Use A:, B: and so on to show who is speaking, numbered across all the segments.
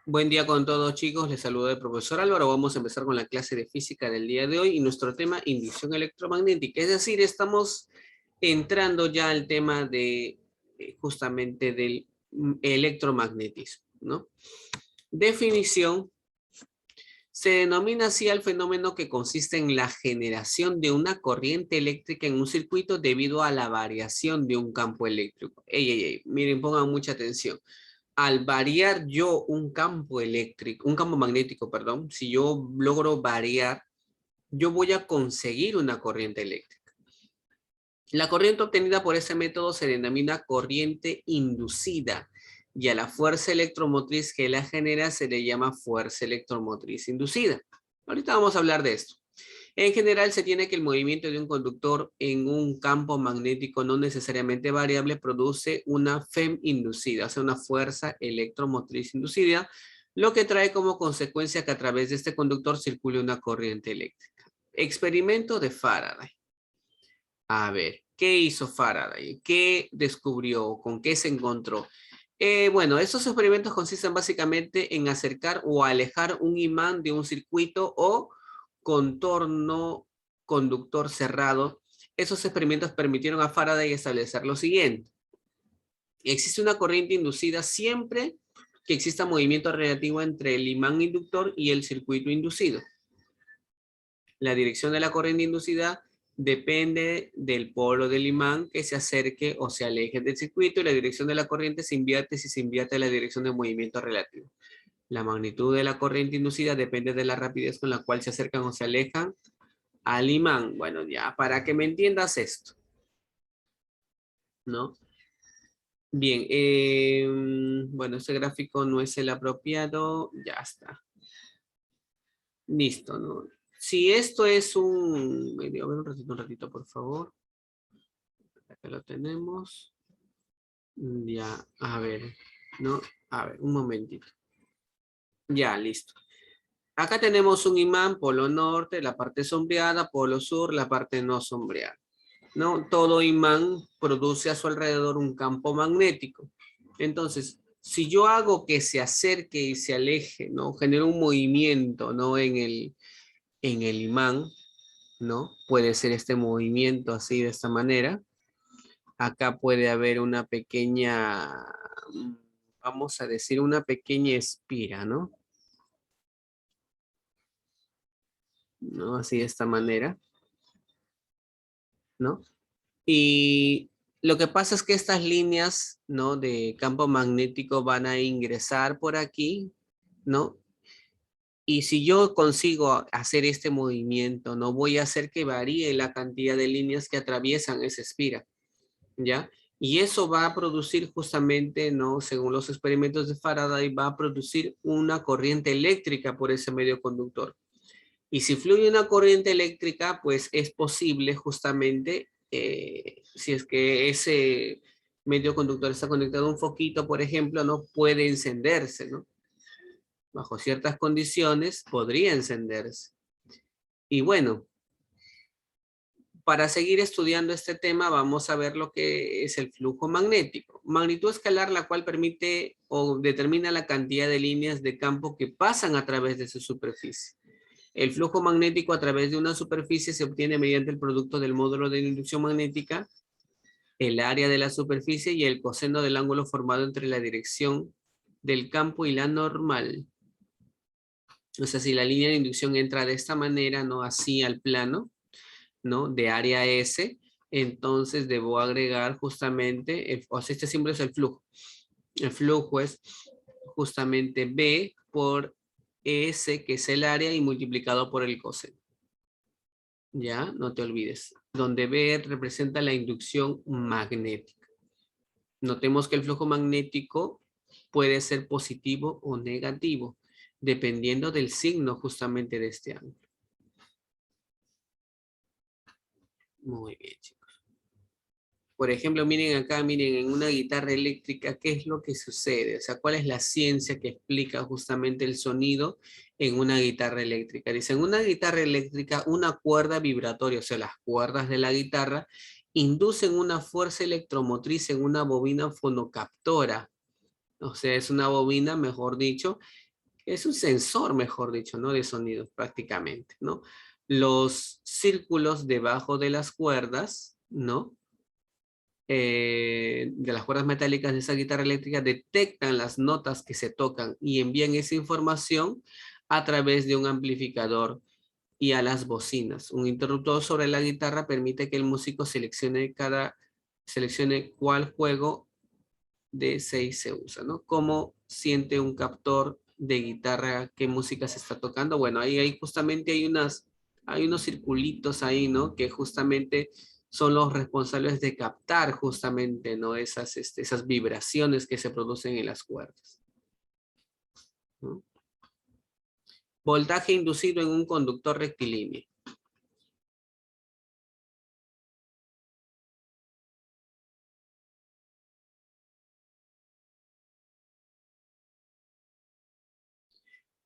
A: Buen día con todos, chicos. Les saluda el profesor Álvaro. Vamos a empezar con la clase de física del día de hoy y nuestro tema inducción electromagnética. Es decir, estamos entrando ya al tema de justamente del electromagnetismo, ¿no? Definición. Se denomina así al fenómeno que consiste en la generación de una corriente eléctrica en un circuito debido a la variación de un campo eléctrico. Miren, pongan mucha atención. Al variar yo un campo eléctrico, un campo magnético, perdón, si yo logro variar, yo voy a conseguir una corriente eléctrica. La corriente obtenida por ese método se denomina corriente inducida y a la fuerza electromotriz que la genera se le llama fuerza electromotriz inducida. Ahorita vamos a hablar de esto. En general se tiene que el movimiento de un conductor en un campo magnético no necesariamente variable produce una FEM inducida, o sea, una fuerza electromotriz inducida, lo que trae como consecuencia que a través de este conductor circule una corriente eléctrica. Experimento de Faraday. A ver, ¿qué hizo Faraday? ¿Qué descubrió? ¿Con qué se encontró? Bueno, estos experimentos consisten básicamente en acercar o alejar un imán de un circuito o contorno conductor cerrado. Esos experimentos permitieron a Faraday establecer lo siguiente. Existe una corriente inducida siempre que exista movimiento relativo entre el imán inductor y el circuito inducido. La dirección de la corriente inducida depende del polo del imán que se acerque o se aleje del circuito y la dirección de la corriente se invierte si se invierte la dirección de movimiento relativo. La magnitud de la corriente inducida depende de la rapidez con la cual se acercan o se alejan al imán. Bueno, ya, para que me entiendas esto, ¿no? Bien, bueno, este gráfico no es el apropiado, ya está. Listo, ¿no? Si esto es un... A ver, un ratito, por favor. Acá lo tenemos. Ya, a ver, ¿no? A ver, un momentito. Ya, listo. Acá tenemos un imán, polo norte, la parte sombreada, polo sur, la parte no sombreada, ¿no? Todo imán produce a su alrededor un campo magnético. Entonces, si yo hago que se acerque y se aleje, ¿no? Genera un movimiento, ¿no? En el imán, ¿no? Puede ser este movimiento así de esta manera. Acá puede haber una pequeña, vamos a decir, una pequeña espira, ¿no? ¿No? Así de esta manera, ¿no? Y lo que pasa es que estas líneas, ¿no? De campo magnético van a ingresar por aquí, ¿no? Y si yo consigo hacer este movimiento, no voy a hacer que varíe la cantidad de líneas que atraviesan esa espira, ¿ya? Y eso va a producir justamente, ¿no? Según los experimentos de Faraday, va a producir una corriente eléctrica por ese medio conductor. Y si fluye una corriente eléctrica, pues es posible justamente, si es que ese medio conductor está conectado a un foquito, por ejemplo, no puede encenderse, ¿no? Bajo ciertas condiciones podría encenderse. Y bueno, para seguir estudiando este tema, vamos a ver lo que es el flujo magnético. Magnitud escalar, la cual permite o determina la cantidad de líneas de campo que pasan a través de su superficie. El flujo magnético a través de una superficie se obtiene mediante el producto del módulo de inducción magnética, el área de la superficie y el coseno del ángulo formado entre la dirección del campo y la normal. O sea, si la línea de inducción entra de esta manera, no así al plano, ¿no? De área S, entonces debo agregar justamente, o sea, este símbolo es el flujo. El flujo es justamente B por S, que es el área, y multiplicado por el coseno. Ya, no te olvides. Donde B representa la inducción magnética. Notemos que el flujo magnético puede ser positivo o negativo, dependiendo del signo justamente de este ángulo. Muy bien, chicos. Por ejemplo, miren acá, miren, en una guitarra eléctrica, ¿qué es lo que sucede? O sea, ¿cuál es la ciencia que explica justamente el sonido en una guitarra eléctrica? Dicen, una guitarra eléctrica, una cuerda vibratoria, o sea, las cuerdas de la guitarra, inducen una fuerza electromotriz en una bobina fonocaptora. O sea, es una bobina, mejor dicho, Es un sensor, mejor dicho, ¿no? De sonido prácticamente, ¿no? Los círculos debajo de las cuerdas, ¿no? De las cuerdas metálicas de esa guitarra eléctrica detectan las notas que se tocan y envían esa información a través de un amplificador y a las bocinas. Un interruptor sobre la guitarra permite que el músico seleccione cuál juego de 6 se usa, ¿no? ¿Cómo siente un captor de guitarra qué música se está tocando? Bueno, ahí justamente hay unos circulitos ahí, ¿no? Que justamente son los responsables de captar justamente, ¿no? Esas vibraciones que se producen en las cuerdas, ¿no? Voltaje inducido en un conductor rectilíneo.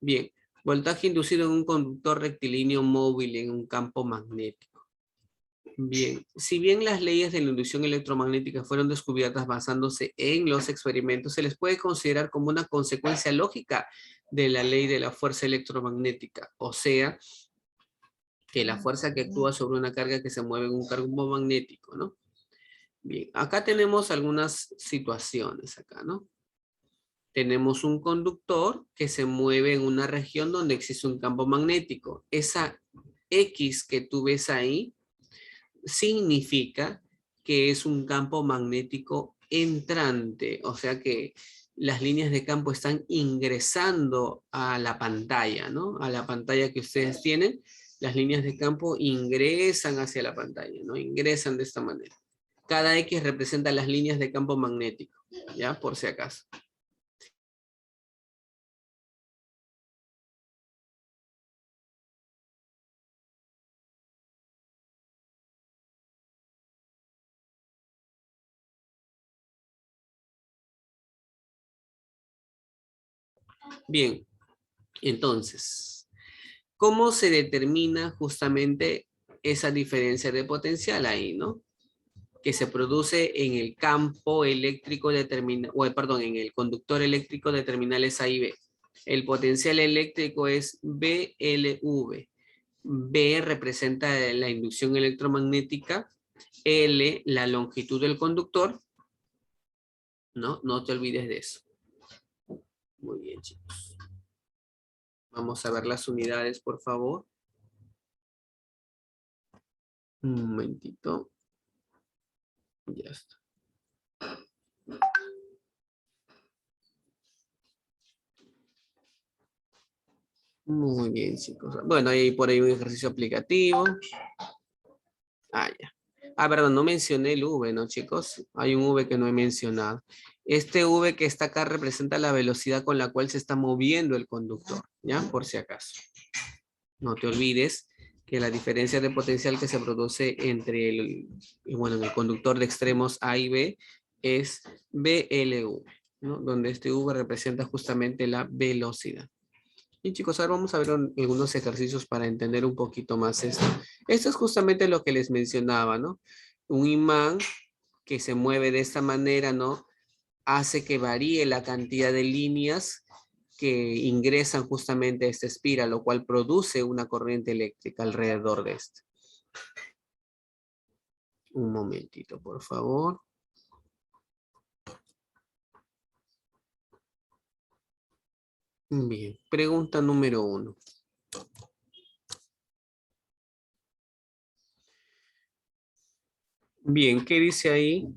A: Bien, voltaje inducido en un conductor rectilíneo móvil en un campo magnético. Bien, si bien las leyes de la inducción electromagnética fueron descubiertas basándose en los experimentos, se les puede considerar como una consecuencia lógica de la ley de la fuerza electromagnética, o sea, que la fuerza que actúa sobre una carga que se mueve en un campo magnético, ¿no? Bien, acá tenemos algunas situaciones acá, ¿no? Tenemos un conductor que se mueve en una región donde existe un campo magnético. Esa X que tú ves ahí significa que es un campo magnético entrante, o sea que las líneas de campo están ingresando a la pantalla, ¿no? A la pantalla que ustedes tienen, las líneas de campo ingresan hacia la pantalla, ¿no? Ingresan de esta manera. Cada X representa las líneas de campo magnético, ¿ya? Por si acaso. Bien, entonces, ¿cómo se determina justamente esa diferencia de potencial ahí, ¿no? Que se produce en el campo eléctrico perdón, en el conductor eléctrico de terminales A y B. El potencial eléctrico es BLV. B representa la inducción electromagnética, L la longitud del conductor, ¿no? No te olvides de eso. Muy bien, chicos. Vamos a ver las unidades, por favor. Un momentito. Ya está. Muy bien, chicos. Bueno, hay por ahí un ejercicio aplicativo. Ah, ya. Ah, perdón, no mencioné el V, ¿no, chicos? Hay un V que no he mencionado. Este V que está acá representa la velocidad con la cual se está moviendo el conductor, ¿ya? Por si acaso. No te olvides que la diferencia de potencial que se produce entre en el conductor de extremos A y B es BLV, ¿no? Donde este V representa justamente la velocidad. Y chicos, ahora vamos a ver algunos ejercicios para entender un poquito más esto. Esto es justamente lo que les mencionaba, ¿no? Un imán que se mueve de esta manera, ¿no? Hace que varíe la cantidad de líneas que ingresan justamente a esta espira, lo cual produce una corriente eléctrica alrededor de este. Un momentito, por favor. Bien, pregunta número 1. Bien, ¿qué dice ahí?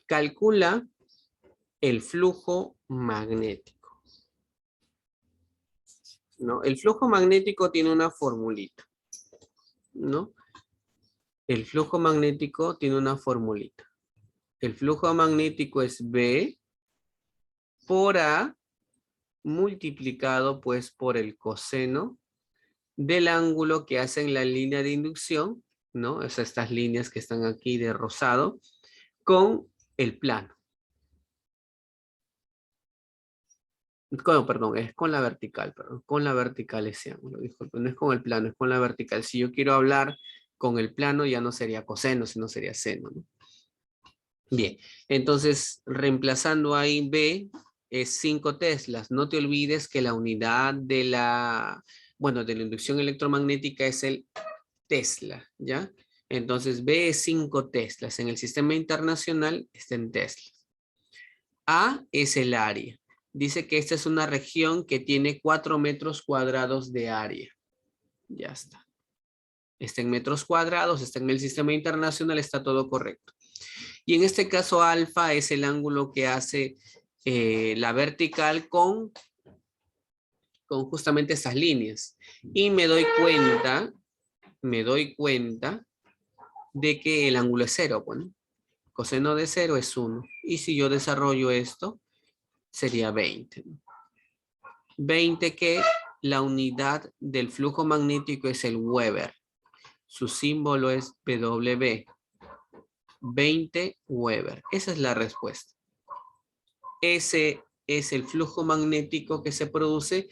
A: Calcula el flujo magnético, ¿no? El flujo magnético tiene una formulita, ¿no? El flujo magnético tiene una formulita. El flujo magnético es B por A multiplicado pues por el coseno del ángulo que hacen la línea de inducción, ¿no? Es estas líneas que están aquí de rosado, con el plano. Perdón, es con la vertical, perdón, con la vertical ese ángulo, disculpen, no es con el plano, es con la vertical. Si yo quiero hablar con el plano, ya no sería coseno, sino sería seno, ¿no? Bien, entonces reemplazando ahí B, es 5 teslas. No te olvides que la unidad de la, bueno, de la inducción electromagnética es el Tesla, ¿ya? Entonces, B es 5 teslas. En el sistema internacional está en teslas. A es el área. Dice que esta es una región que tiene 4 metros cuadrados de área. Ya está. Está en metros cuadrados, está en el sistema internacional, está todo correcto. Y en este caso, alfa es el ángulo que hace la vertical con justamente estas líneas. Y me doy cuenta de que el ángulo es 0. Bueno, coseno de 0 es 1. Y si yo desarrollo esto, sería 20. 20 que la unidad del flujo magnético es el Weber. Su símbolo es W. 20 Weber. Esa es la respuesta. Ese es el flujo magnético que se produce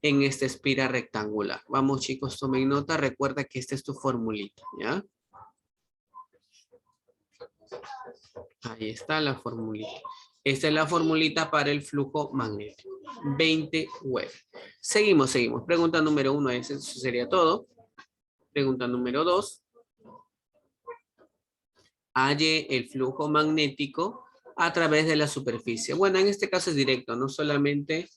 A: en esta espira rectangular. Vamos, chicos, tomen nota. Recuerda que esta es tu formulita, ¿ya? Ahí está la formulita. Esta es la formulita para el flujo magnético. 20 Weber. Seguimos. Pregunta número 1, eso sería todo. Pregunta número 2. Halle el flujo magnético a través de la superficie. Bueno, en este caso es directo, no solamente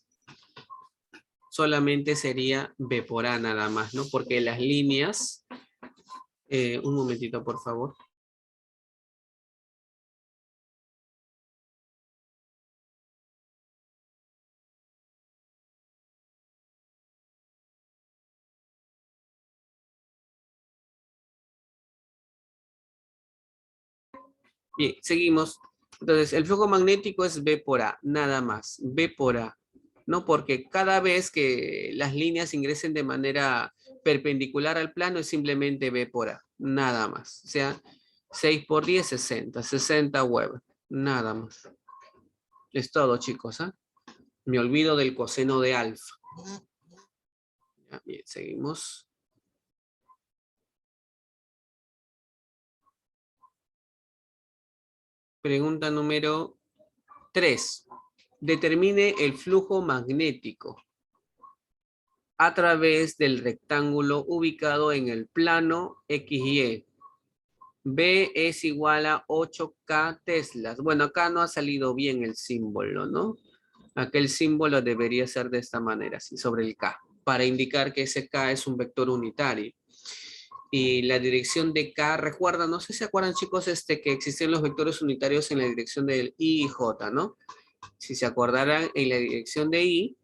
A: sería B por A nada más, ¿no? Porque las líneas, un momentito por favor. Bien, seguimos. Entonces, el flujo magnético es B por A, nada más, B por A. ¿No? Porque cada vez que las líneas ingresen de manera perpendicular al plano es simplemente B por A, nada más. O sea, 6 por 10, 60. 60 Weber, nada más. Es todo, chicos, ¿ah? Me olvido del coseno de alfa. Ya, bien, seguimos. Pregunta número 3. Determine el flujo magnético a través del rectángulo ubicado en el plano XY. B es igual a 8K teslas. Bueno, acá no ha salido bien el símbolo, ¿no? Acá el símbolo debería ser de esta manera, así sobre el K, para indicar que ese K es un vector unitario. Y la dirección de K, recuerda, no sé si se acuerdan, chicos, que existen los vectores unitarios en la dirección del I y J, ¿no? Si se acordaran, en la dirección de I,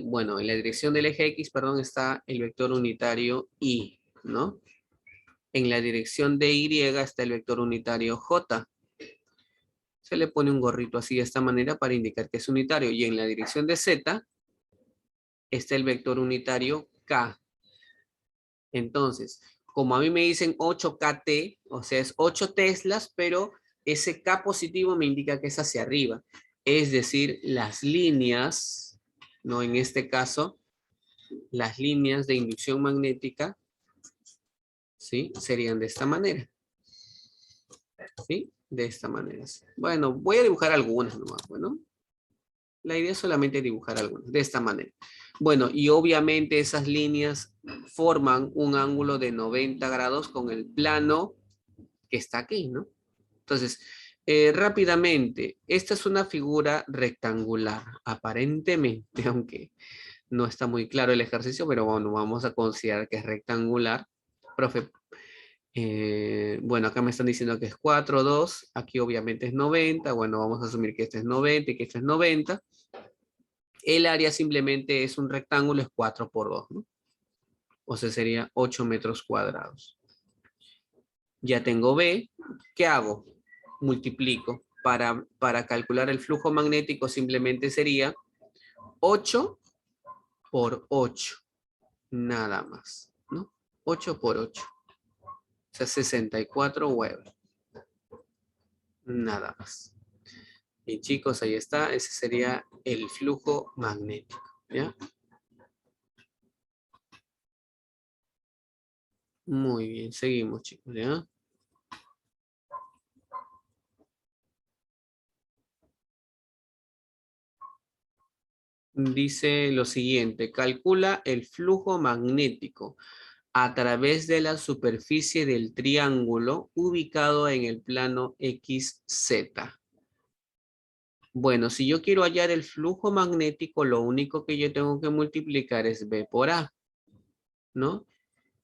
A: bueno, en la dirección del eje X, perdón, está el vector unitario I, ¿no? En la dirección de Y está el vector unitario J. Se le pone un gorrito así de esta manera para indicar que es unitario. Y en la dirección de Z está el vector unitario K. Entonces, como a mí me dicen 8KT, o sea, es 8 teslas, pero ese K positivo me indica que es hacia arriba. Es decir, las líneas, ¿no? En este caso, las líneas de inducción magnética, ¿sí? Serían de esta manera. ¿Sí? De esta manera. Bueno, voy a dibujar algunas nomás, bueno. La idea es solamente dibujar algunas, de esta manera. Bueno, y obviamente esas líneas forman un ángulo de 90 grados con el plano que está aquí, ¿no? Entonces, rápidamente, esta es una figura rectangular, aparentemente, aunque no está muy claro el ejercicio, pero bueno, vamos a considerar que es rectangular. Profe, bueno, acá me están diciendo que es 4, 2, aquí obviamente es 90, bueno, vamos a asumir que este es 90 y que este es 90. El área simplemente es un rectángulo, es 4 por 2, ¿no? O sea, sería 8 metros cuadrados. Ya tengo B, ¿qué hago? Multiplico. Para calcular el flujo magnético simplemente sería 8 por 8, nada más, ¿no? 8 por 8, o sea, 64 Weber, nada más. Y chicos, ahí está, ese sería el flujo magnético, ¿ya? Muy bien, seguimos, chicos, ¿ya? dice lo siguiente, calcula el flujo magnético a través de la superficie del triángulo ubicado en el plano XZ. Bueno, si yo quiero hallar el flujo magnético, lo único que yo tengo que multiplicar es B por A, ¿no?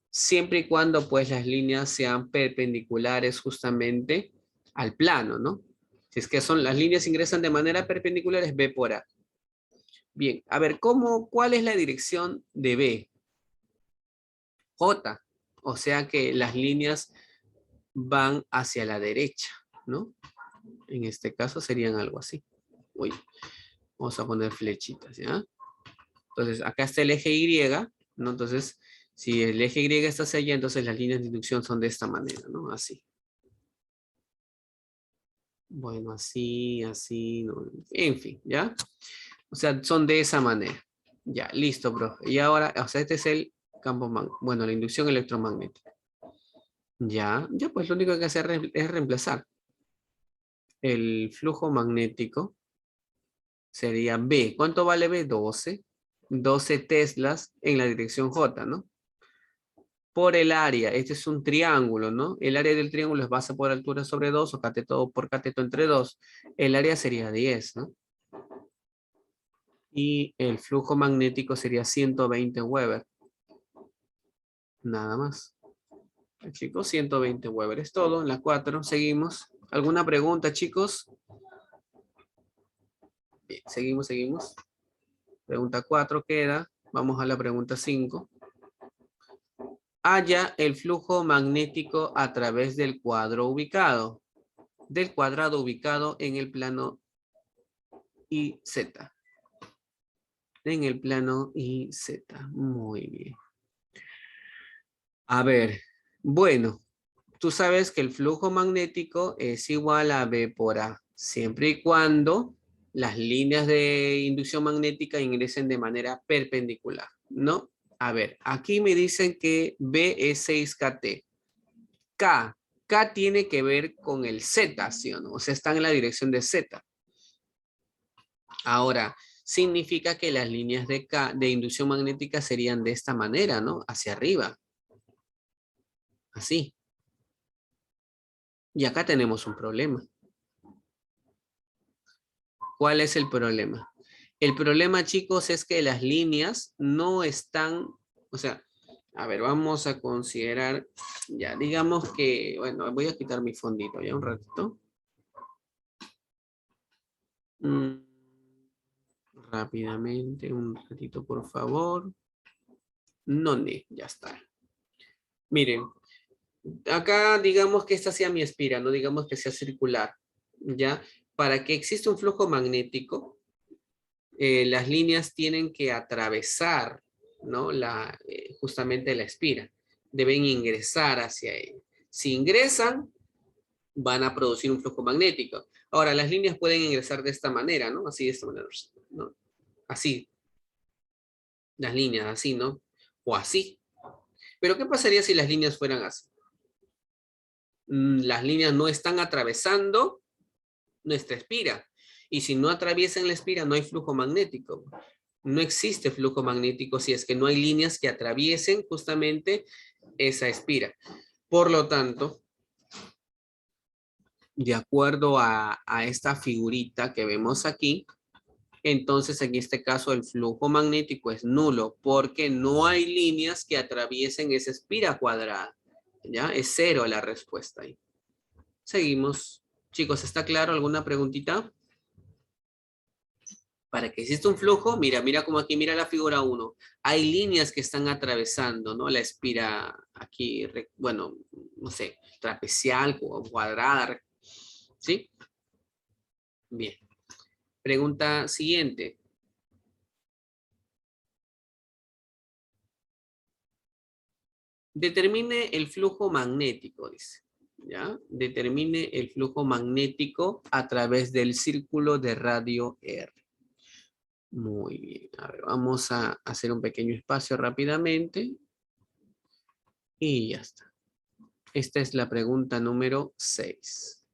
A: Siempre y cuando pues las líneas sean perpendiculares justamente al plano, ¿no? Si es que las líneas ingresan de manera perpendicular es B por A. Bien, a ver, ¿cuál es la dirección de B? J. O sea que las líneas van hacia la derecha, ¿no? En este caso serían algo así. Uy, vamos a poner flechitas, ¿ya? Entonces, acá está el eje Y, ¿no? Entonces, si el eje Y está hacia allá, entonces las líneas de inducción son de esta manera, ¿no? Así. Bueno, así, así, no, en fin, ¿ya? O sea, son de esa manera. Ya, listo, profe. Y ahora, o sea, este es el campo, bueno, la inducción electromagnética. Ya, ya, pues lo único que hay que hacer es reemplazar. El flujo magnético sería B. ¿Cuánto vale B? 12. 12 teslas en la dirección J, ¿no? Por el área. Este es un triángulo, ¿no? El área del triángulo es base por altura sobre 2 o cateto por cateto entre 2. El área sería 10, ¿no? Y el flujo magnético sería 120 Weber. Nada más. Chicos, 120 Weber es todo. En la 4 seguimos. ¿Alguna pregunta, chicos? Bien, seguimos. Pregunta 4 queda. Vamos a la pregunta 5. Halla el flujo magnético a través del cuadrado ubicado en el plano IZ. En el plano IZ. Muy bien. A ver, bueno, tú sabes que el flujo magnético es igual a B por A, siempre y cuando las líneas de inducción magnética ingresen de manera perpendicular, ¿no? A ver, aquí me dicen que B es 6KT. K tiene que ver con el Z, ¿sí o no? O sea, están en la dirección de Z. Ahora, significa que las líneas de K de inducción magnética serían de esta manera, ¿no? Hacia arriba. Así. Y acá tenemos un problema. ¿Cuál es el problema? El problema, chicos, es que las líneas no están, o sea, a ver, vamos a considerar, ya, digamos que, bueno, voy a quitar mi fondito ya un ratito. Rápidamente, un ratito, por favor. No, ya está. Miren, acá digamos que esta sea mi espira, no digamos que sea circular, ¿ya? Para que exista un flujo magnético, las líneas tienen que atravesar, ¿no? Justamente la espira. Deben ingresar hacia ella. Si ingresan, van a producir un flujo magnético. Ahora, las líneas pueden ingresar de esta manera, ¿no? Así, de esta manera, ¿no? Así, las líneas, así, ¿no? O así. Pero ¿qué pasaría si las líneas fueran así? Las líneas no están atravesando nuestra espira. Y si no atraviesan la espira, no hay flujo magnético. No existe flujo magnético si es que no hay líneas que atraviesen justamente esa espira. Por lo tanto, de acuerdo a esta figurita que vemos aquí, entonces en este caso el flujo magnético es nulo porque no hay líneas que atraviesen esa espira cuadrada. ¿Ya? Es cero la respuesta ahí. Seguimos. Chicos, ¿está claro? ¿Alguna preguntita? Para que exista un flujo, mira como aquí, mira la figura 1. Hay líneas que están atravesando, ¿no? La espira aquí, bueno, no sé, trapezial o cuadrada, ¿sí? Bien. Pregunta siguiente. Determine el flujo magnético, dice. ¿Ya? Determine el flujo magnético a través del círculo de radio R. Muy bien. A ver, vamos a hacer un pequeño espacio rápidamente. Y ya está. Esta es la pregunta número 6.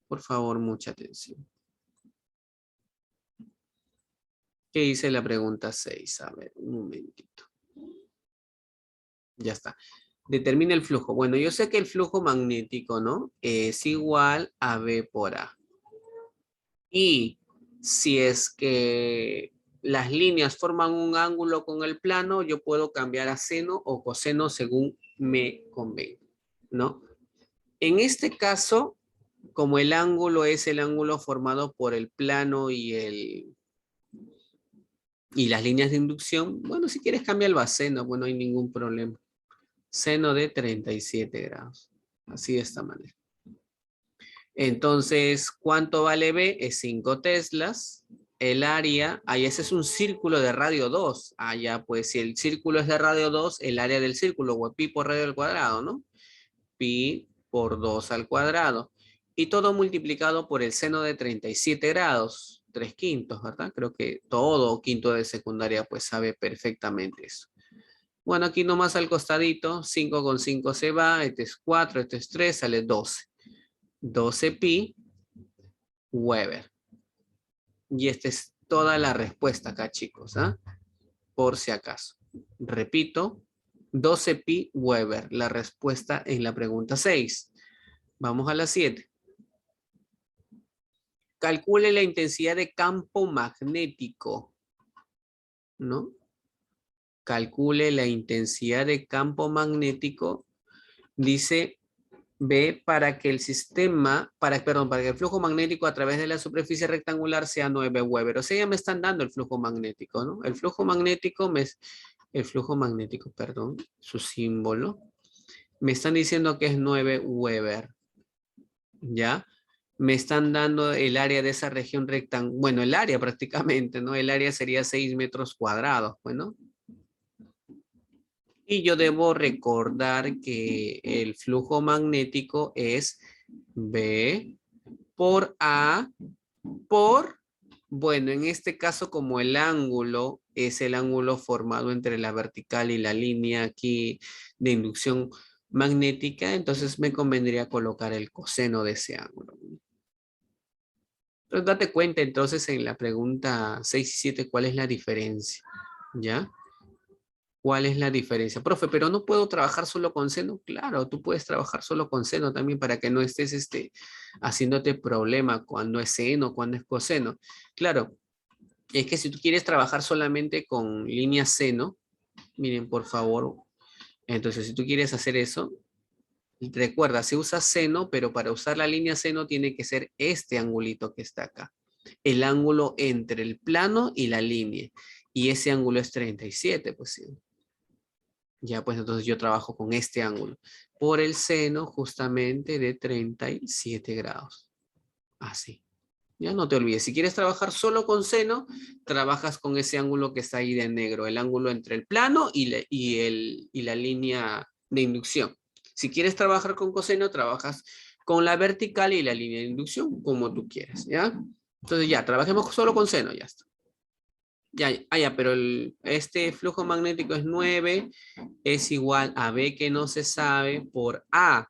A: Por favor, mucha atención. ¿Qué dice la pregunta 6? A ver, un momentito. Ya está. Determina el flujo. Bueno, yo sé que el flujo magnético, ¿no? Es igual a B por A. Y si es que las líneas forman un ángulo con el plano, yo puedo cambiar a seno o coseno según me convenga, ¿no? En este caso, como el ángulo es el ángulo formado por el plano y las líneas de inducción, bueno, si quieres cambiarlo a seno, bueno, no hay ningún problema. Seno de 37 grados. Así de esta manera. Entonces, ¿cuánto vale B? Es 5 teslas. El área, ahí ese es un círculo de radio 2. Allá, pues, si el círculo es de radio 2, el área del círculo, o pi por radio al cuadrado, ¿no? Pi por 2 al cuadrado. Y todo multiplicado por el seno de 37 grados. 3 quintos, ¿verdad? Creo que todo quinto de secundaria, pues, sabe perfectamente eso. Bueno, aquí nomás al costadito, 5 con 5 se va, este es 4, este es 3, sale 12. 12 pi Weber. Y esta es toda la respuesta acá, chicos, ¿ah? Por si acaso. Repito, 12 pi Weber, la respuesta en la pregunta 6. Vamos a la 7. Calcule la intensidad de campo magnético, ¿no? Calcule la intensidad de campo magnético. Dice B, para que el sistema, para que el flujo magnético a través de la superficie rectangular sea 9 Weber. O sea, ya me están dando el flujo magnético, ¿no? El flujo magnético, perdón, su símbolo. Me están diciendo que es 9 Weber, ¿ya? Me están dando el área de esa región rectangular, bueno, el área prácticamente, ¿no? El área sería 6 metros cuadrados, bueno. Y yo debo recordar que el flujo magnético es B por A por, bueno, en este caso como el ángulo es el ángulo formado entre la vertical y la línea aquí de inducción magnética, entonces me convendría colocar el coseno de ese ángulo. Entonces date cuenta entonces en la pregunta 6 y 7 cuál es la diferencia, ¿ya? ¿Cuál es la diferencia? Profe, pero no puedo trabajar solo con seno. Claro, tú puedes trabajar solo con seno también para que no estés haciéndote problema cuando es seno, cuando es coseno. Claro, es que si tú quieres trabajar solamente con línea seno, miren, por favor, entonces si tú quieres hacer eso, recuerda, se usa seno, pero para usar la línea seno tiene que ser este angulito que está acá. El ángulo entre el plano y la línea. Y ese ángulo es 37, pues sí. Ya, pues entonces yo trabajo con este ángulo. Por el seno justamente de 37 grados. Así. Ya no te olvides. Si quieres trabajar solo con seno, trabajas con ese ángulo que está ahí de negro. El ángulo entre el plano y la línea de inducción. Si quieres trabajar con coseno, trabajas con la vertical y la línea de inducción, como tú quieras. ¿Ya? Entonces ya, trabajemos solo con seno. Ya está. Ya, pero este flujo magnético es 9, es igual a B que no se sabe por A,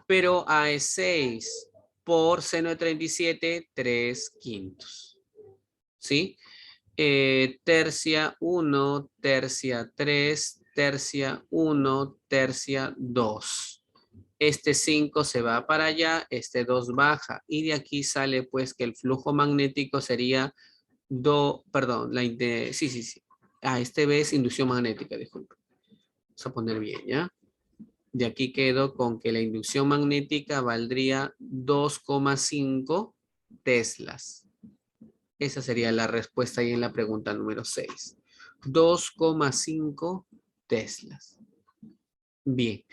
A: pero A es 6 por seno de 37, 3 quintos. ¿Sí? Tercia 1, tercia 3, tercia 1, tercia 2. Este 5 se va para allá, este 2 baja y de aquí sale pues que el flujo magnético sería perdón, sí. Este B es inducción magnética, disculpe. Vamos a poner bien, ¿ya? De aquí quedo con que la inducción magnética valdría 2,5 teslas. Esa sería la respuesta ahí en la pregunta número 6. 2,5 teslas. Bien.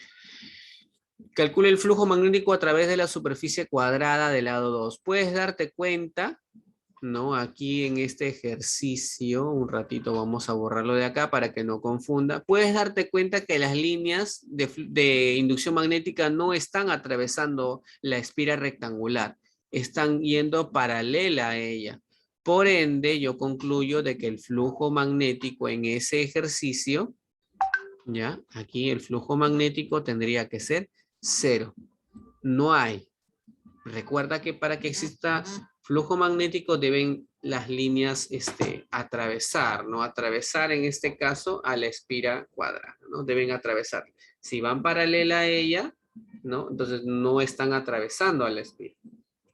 A: Calcula el flujo magnético a través de la superficie cuadrada del lado 2. Puedes darte cuenta, ¿no? Aquí en este ejercicio, un ratito vamos a borrarlo de acá para que no confunda. Puedes darte cuenta que las líneas de inducción magnética no están atravesando la espira rectangular, están yendo paralela a ella. Por ende, yo concluyo de que el flujo magnético en ese ejercicio, ¿ya? Aquí el flujo magnético tendría que ser 0. No hay. Recuerda que para que exista flujo magnético deben las líneas atravesar, ¿no? Atravesar en este caso a la espira cuadrada, ¿no? Deben atravesar. Si van paralela a ella, ¿no? Entonces no están atravesando a la espira,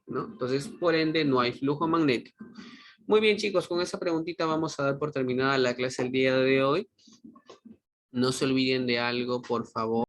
A: ¿no? Entonces, por ende, no hay flujo magnético. Muy bien, chicos, con esa preguntita vamos a dar por terminada la clase el día de hoy. No se olviden de algo, por favor.